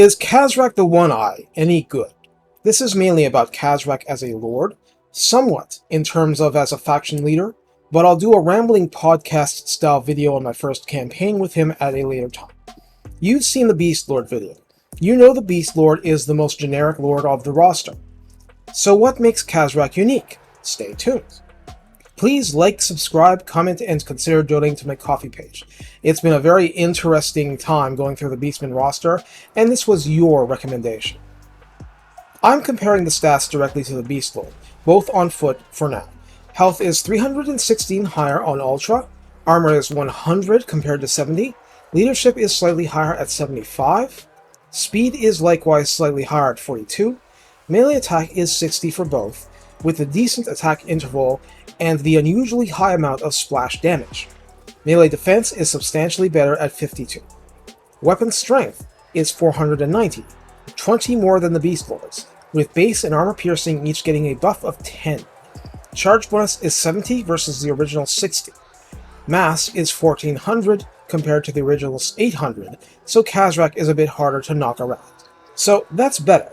Is Khazrak the One-Eye any good? This is mainly about Khazrak as a lord, somewhat in terms of as a faction leader, but I'll do a rambling podcast-style video on my first campaign with him at a later time. You've seen the Beast Lord video. You know the Beast Lord is the most generic lord of the roster. So what makes Khazrak unique? Stay tuned. Please like, subscribe, comment, and consider donating to my Ko-fi page. It's been a very interesting time going through the Beastmen roster, and this was your recommendation. I'm comparing the stats directly to the Beast Lord, both on foot for now. Health is 316 higher on Ultra, Armor is 100 compared to 70, Leadership is slightly higher at 75, Speed is likewise slightly higher at 42, Melee attack is 60 for both, with a decent attack interval and the unusually high amount of splash damage. Melee defense is substantially better at 52. Weapon strength is 490, 20 more than the Beast Lords, with base and armor piercing each getting a buff of 10. Charge bonus is 70 versus the original 60. Mass is 1400 compared to the original 800, so Khazrak is a bit harder to knock around. So that's better.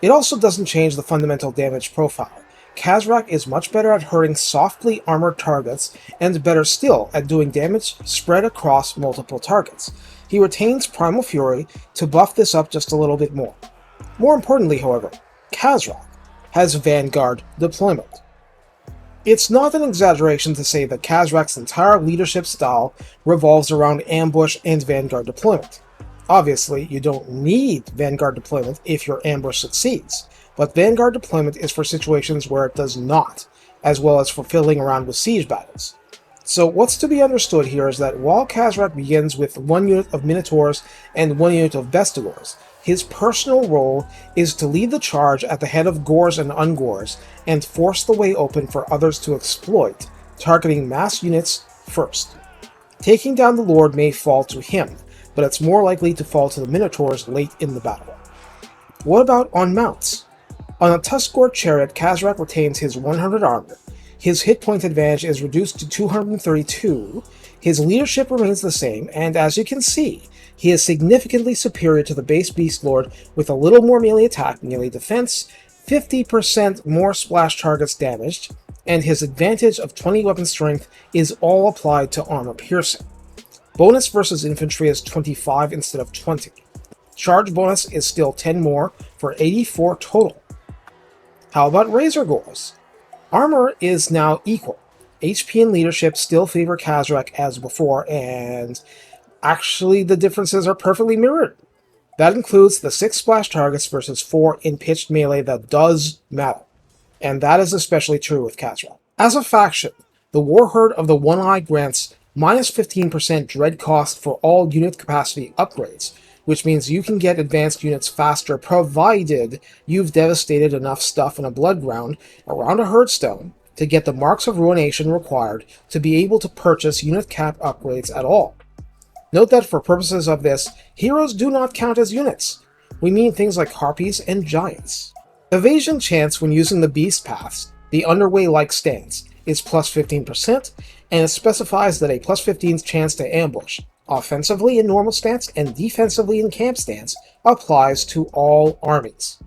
It also doesn't change the fundamental damage profile. Khazrak is much better at hurting softly armored targets, and better still at doing damage spread across multiple targets. He retains Primal Fury to buff this up just a little bit more. More importantly, however, Khazrak has Vanguard deployment. It's not an exaggeration to say that Khazrak's entire leadership style revolves around ambush and Vanguard deployment. Obviously, you don't need Vanguard deployment if your ambush succeeds, but Vanguard deployment is for situations where it does not, as well as for fiddling around with siege battles. So what's to be understood here is that while Khazrak begins with 1 unit of Minotaurs and 1 unit of Bestigors, his personal role is to lead the charge at the head of Gors and Ungors and force the way open for others to exploit, targeting mass units first. Taking down the Lord may fall to him, but it's more likely to fall to the Minotaurs late in the battle. What about on mounts? On a Tuskgore chariot, Khazrak retains his 100 armor, his hit point advantage is reduced to 232, his leadership remains the same, and as you can see, he is significantly superior to the base Beast Lord with a little more melee attack, melee defense, 50% more splash targets damaged, and his advantage of 20 weapon strength is all applied to armor piercing. Bonus versus infantry is 25 instead of 20. Charge bonus is still 10 more for 84 total. How about Razor Gores? Armor is now equal. HP and leadership still favor Khazrak as before, and actually the differences are perfectly mirrored. That includes the 6 splash targets versus 4 in pitched melee that does matter, and that is especially true with Khazrak. As a faction, the Warhorde of the One-Eye grants minus 15% dread cost for all unit capacity upgrades, which means you can get advanced units faster provided you've devastated enough stuff in a blood ground around a Herdestone to get the marks of ruination required to be able to purchase unit cap upgrades at all. Note that for purposes of this, heroes do not count as units. We mean things like harpies and giants. Evasion chance when using the beast paths, the underway-like stance, is plus 15%, and it specifies that a plus 15 chance to ambush, offensively in normal stance and defensively in camp stance, applies to all armies.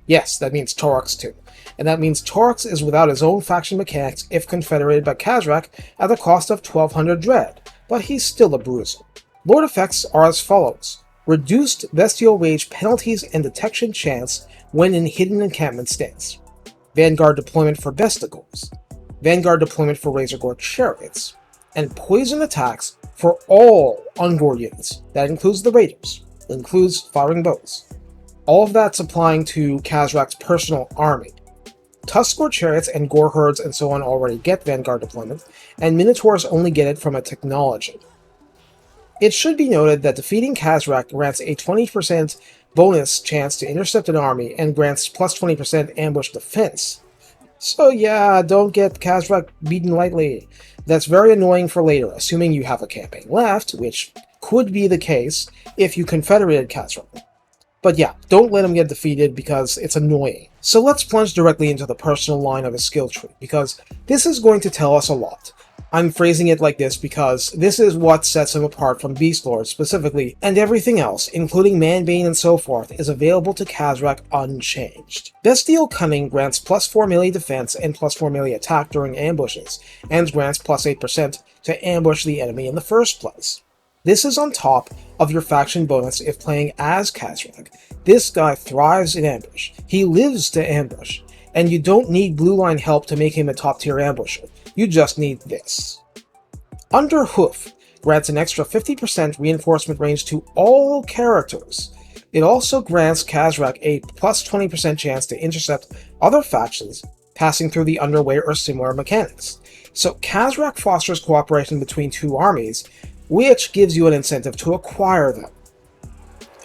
Yes, that means Taurox too, and that means Taurox is without his own faction mechanics if confederated by Khazrak at the cost of 1200 dread, but he's still a bruiser. Lord effects are as follows: reduced bestial rage penalties and detection chance when in hidden encampment stance, Vanguard deployment for Bestigors, Vanguard deployment for Razorgore chariots, and poison attacks for all Ungor units. That includes the Raiders, includes firing bows. All of that's applying to Khazrak's personal army. Tuskgore chariots and Gore herds and so on already get Vanguard deployment, and Minotaurs only get it from a technology. It should be noted that defeating Khazrak grants a 20% bonus chance to intercept an army and grants plus 20% ambush defense. So yeah, don't get Khazrak beaten lightly. That's very annoying for later, assuming you have a campaign left, which could be the case if you confederated Khazrak. But yeah, don't let him get defeated because it's annoying. So let's plunge directly into the personal line of his skill tree, because this is going to tell us a lot. I'm phrasing it like this because this is what sets him apart from Beast Lord specifically, and everything else, including Manbane and so forth, is available to Khazrak unchanged. Bestial Cunning grants plus 4 melee defense and plus 4 melee attack during ambushes, and grants plus 8% to ambush the enemy in the first place. This is on top of your faction bonus if playing as Khazrak. This guy thrives in ambush. He lives to ambush, and you don't need blue line help to make him a top tier ambusher. You just need this. Underhoof grants an extra 50% reinforcement range to all characters. It also grants Khazrak a plus 20% chance to intercept other factions passing through the underway or similar mechanics. So Khazrak fosters cooperation between two armies, which gives you an incentive to acquire them.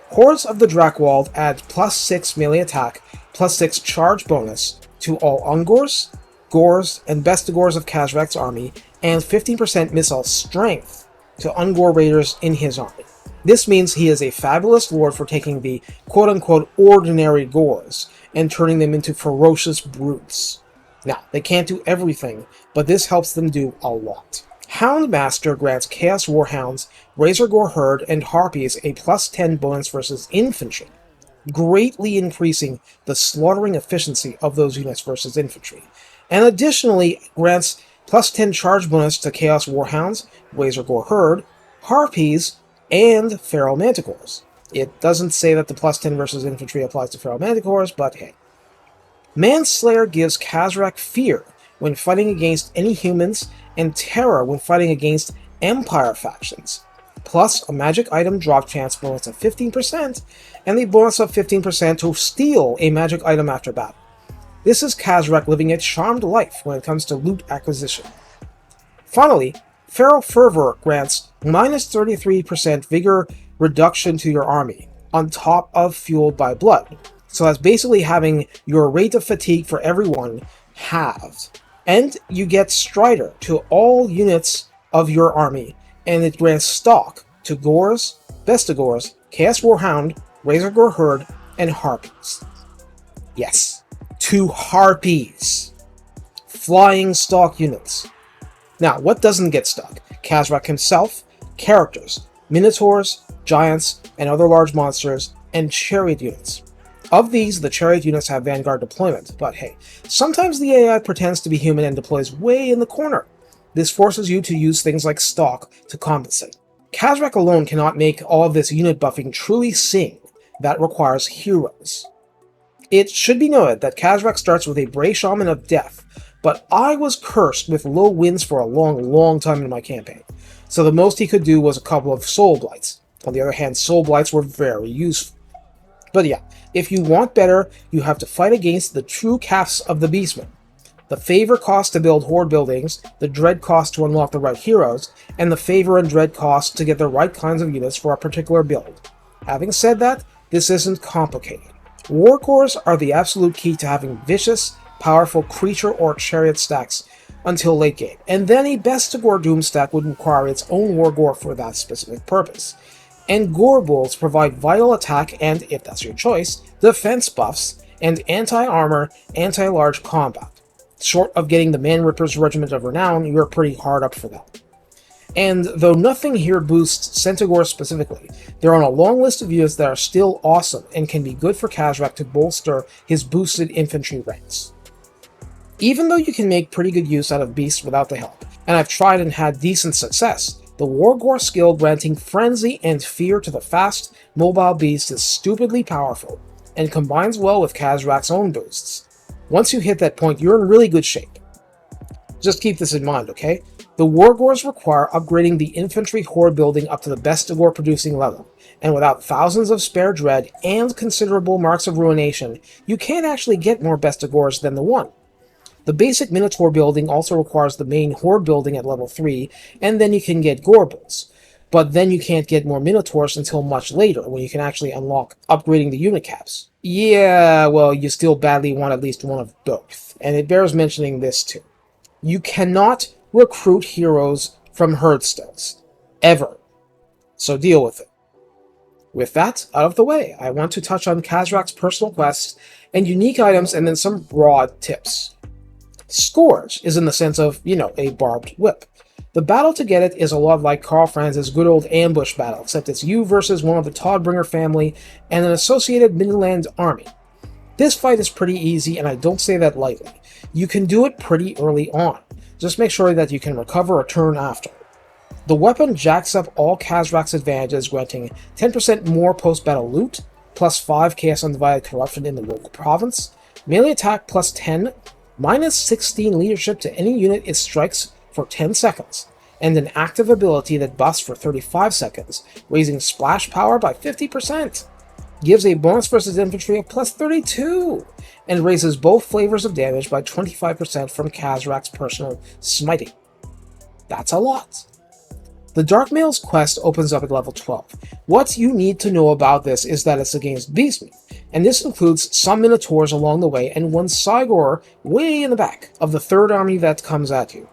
Hordes of the Drakewald add plus 6 melee attack, plus 6 charge bonus to all Ungors, Gors, and Bestigors of Khazrak's army, and 15% missile strength to Ungor raiders in his army. This means he is a fabulous lord for taking the quote-unquote ordinary Gors and turning them into ferocious brutes. Now, they can't do everything, but this helps them do a lot. Houndmaster grants Chaos Warhounds, Razor Gore Horde, and Harpies a plus 10 bonus versus infantry, greatly increasing the slaughtering efficiency of those units versus infantry, and additionally grants plus 10 charge bonus to Chaos Warhounds, Razor Gore Horde, Harpies, and Feral Manticores. It doesn't say that the plus 10 versus infantry applies to Feral Manticores, but hey. Manslayer gives Khazrak fear when fighting against any humans, and terror when fighting against Empire factions, plus a magic item drop chance bonus of 15%, and the bonus of 15% to steal a magic item after battle. This is Khazrak living a charmed life when it comes to loot acquisition. Finally, Feral Fervor grants minus 33% vigor reduction to your army, on top of Fueled by Blood, so that's basically having your rate of fatigue for everyone halved. And you get Strider to all units of your army, and it grants Stalk to Gors, Bestigors, Chaos Warhound, Razor Gore Horde, and Harpies. Yes, to Harpies. Flying Stalk units. Now, what doesn't get stuck? Khazrak himself, characters, Minotaurs, Giants, and other large monsters, and Chariot units. Of these, the Chariot units have Vanguard deployment, but hey, sometimes the AI pretends to be human and deploys way in the corner. This forces you to use things like Stalk to compensate. Khazrak alone cannot make all of this unit buffing truly sing. That requires heroes. It should be noted that Khazrak starts with a Bray Shaman of Death, but I was cursed with low winds for a long time in my campaign, so the most he could do was a couple of Soul Blights. On the other hand, Soul Blights were very useful. But yeah, if you want better, you have to fight against the true casts of the Beastmen. The favor cost to build Horde buildings, the dread cost to unlock the right heroes, and the favor and dread cost to get the right kinds of units for a particular build. Having said that, this isn't complicated. War cores are the absolute key to having vicious, powerful creature or chariot stacks until late game, and then a Bestigor Doom stack would require its own War Gore for that specific purpose. And Gore Bulls provide vital attack and, if that's your choice, defense buffs, and anti-armor, anti-large combat. Short of getting the Man-Ripper's Regiment of Renown, you're pretty hard up for that. And though nothing here boosts Centaur specifically, they're on a long list of units that are still awesome and can be good for Khazrak to bolster his boosted infantry ranks. Even though you can make pretty good use out of beasts without the help, and I've tried and had decent success, the War Gore skill granting frenzy and fear to the fast, mobile beast is stupidly powerful, and combines well with Khazrak's own boosts. Once you hit that point, you're in really good shape. Just keep this in mind, okay? The War Gores require upgrading the infantry horde building up to the Bestigor producing level, and without thousands of spare dread and considerable marks of ruination, you can't actually get more Bestigors than the one. The basic Minotaur building also requires the main Horde building at level 3, and then you can get Gorbals. But then you can't get more Minotaurs until much later, when you can actually unlock upgrading the unit caps. Yeah, well, you still badly want at least one of both, and it bears mentioning this too. You cannot recruit heroes from Horde stills. Ever. So deal with it. With that out of the way, I want to touch on Khazrak's personal quests and unique items and then some broad tips. Scourge is in the sense of, a barbed whip. The battle to get it is a lot like Karl Franz's good old ambush battle, except it's you versus one of the Todbringer family and an associated Midland army. This fight is pretty easy, and I don't say that lightly. You can do it pretty early on. Just make sure that you can recover a turn after. The weapon jacks up all Khazrak's advantages, granting 10% more post-battle loot, plus 5 Chaos Undivided Corruption in the local province, melee attack plus 10, minus 16 leadership to any unit it strikes for 10 seconds, and an active ability that buffs for 35 seconds, raising splash power by 50%. Gives a bonus versus infantry of plus 32, and raises both flavors of damage by 25% from Kazarak's personal smiting. That's a lot. The Darkmail's quest opens up at level 12. What you need to know about this is that it's against Beastmen, and this includes some Minotaurs along the way and one Cygor way in the back of the third army that comes at you.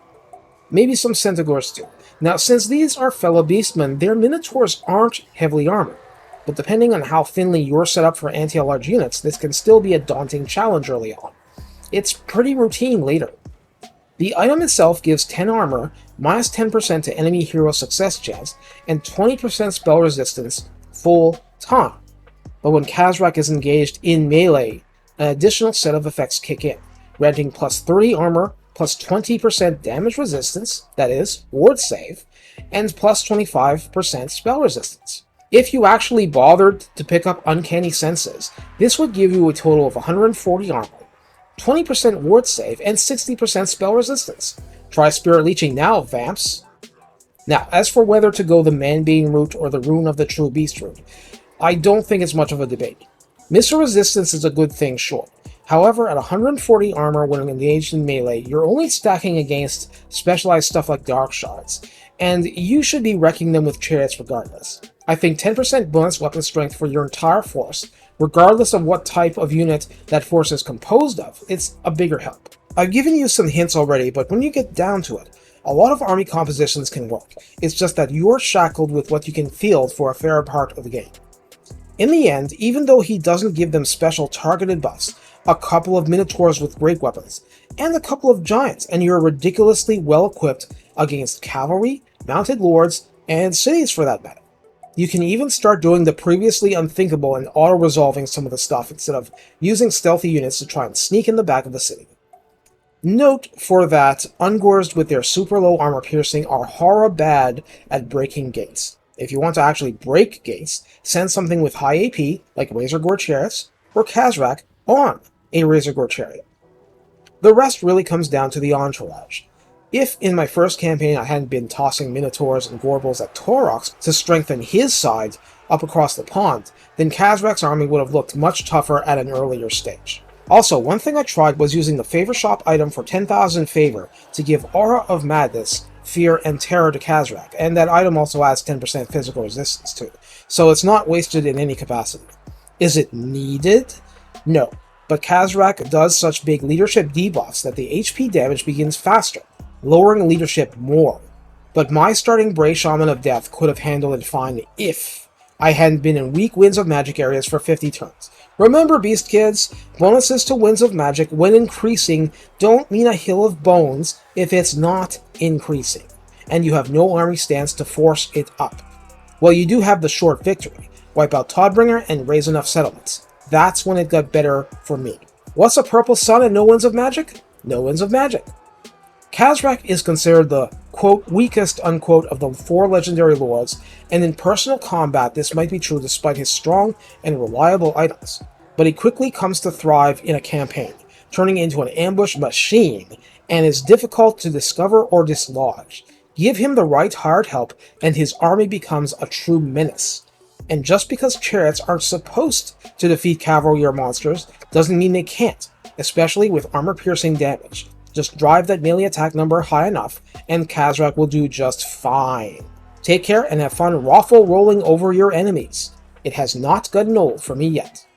Maybe some Centaurs too. Now, since these are fellow Beastmen, their Minotaurs aren't heavily armored, but depending on how thinly you're set up for anti-large units, this can still be a daunting challenge early on. It's pretty routine later. The item itself gives 10 armor, minus 10% to enemy hero success chance, and 20% spell resistance full time. But when Khazrak is engaged in melee, an additional set of effects kick in, granting plus 30 armor, plus 20% damage resistance, that is, ward save, and plus 25% spell resistance. If you actually bothered to pick up Uncanny Senses, this would give you a total of 140 armor, 20% ward save, and 60% spell resistance. Try Spirit Leeching now, vamps. Now, as for whether to go the Man-Being route or the Rune of the True Beast route, I don't think it's much of a debate. Missile resistance is a good thing, sure. However, at 140 armor when engaged in melee, you're only stacking against specialized stuff like Dark Shards, and you should be wrecking them with chariots regardless. I think 10% bonus weapon strength for your entire force, regardless of what type of unit that force is composed of, it's a bigger help. I've given you some hints already, but when you get down to it, a lot of army compositions can work. It's just that you're shackled with what you can field for a fair part of the game. In the end, even though he doesn't give them special targeted buffs, a couple of Minotaurs with great weapons, and a couple of Giants, and you're ridiculously well equipped against cavalry, mounted lords, and cities for that matter. You can even start doing the previously unthinkable and auto-resolving some of the stuff instead of using stealthy units to try and sneak in the back of the city. Note for that, Ungors with their super low armor piercing are horror bad at breaking gates. If you want to actually break gates, send something with high AP, like Razor Gore Chariots, or Khazrak on a Razor Gore Chariot. The rest really comes down to the entourage. If in my first campaign I hadn't been tossing Minotaurs and Gorbles at Taurox to strengthen his side up across the pond, then Khazrak's army would have looked much tougher at an earlier stage. Also, one thing I tried was using the Favor Shop item for 10,000 favor to give Aura of Madness, Fear, and Terror to Khazrak, and that item also adds 10% physical resistance to it, so it's not wasted in any capacity. Is it needed? No, but Khazrak does such big leadership debuffs that the HP damage begins faster, lowering leadership more. But my starting Bray Shaman of Death could have handled it fine if I hadn't been in weak Winds of Magic areas for 50 turns. Remember, Beast Kids, bonuses to Winds of Magic when increasing don't mean a hill of bones if it's not increasing, and you have no army stance to force it up. Well, you do have the short victory. Wipe out Todbringer and raise enough settlements. That's when it got better for me. What's a Purple Sun and no Winds of Magic? No Winds of Magic. Khazrak is considered the, quote, weakest, unquote, of the 4 legendary lords, and in personal combat this might be true despite his strong and reliable items. But he quickly comes to thrive in a campaign, turning into an ambush machine, and is difficult to discover or dislodge. Give him the right hired help, and his army becomes a true menace. And just because chariots aren't supposed to defeat cavalry or monsters, doesn't mean they can't, especially with armor-piercing damage. Just drive that melee attack number high enough, and Khazrak will do just fine. Take care and have fun raffle rolling over your enemies. It has not gotten old for me yet.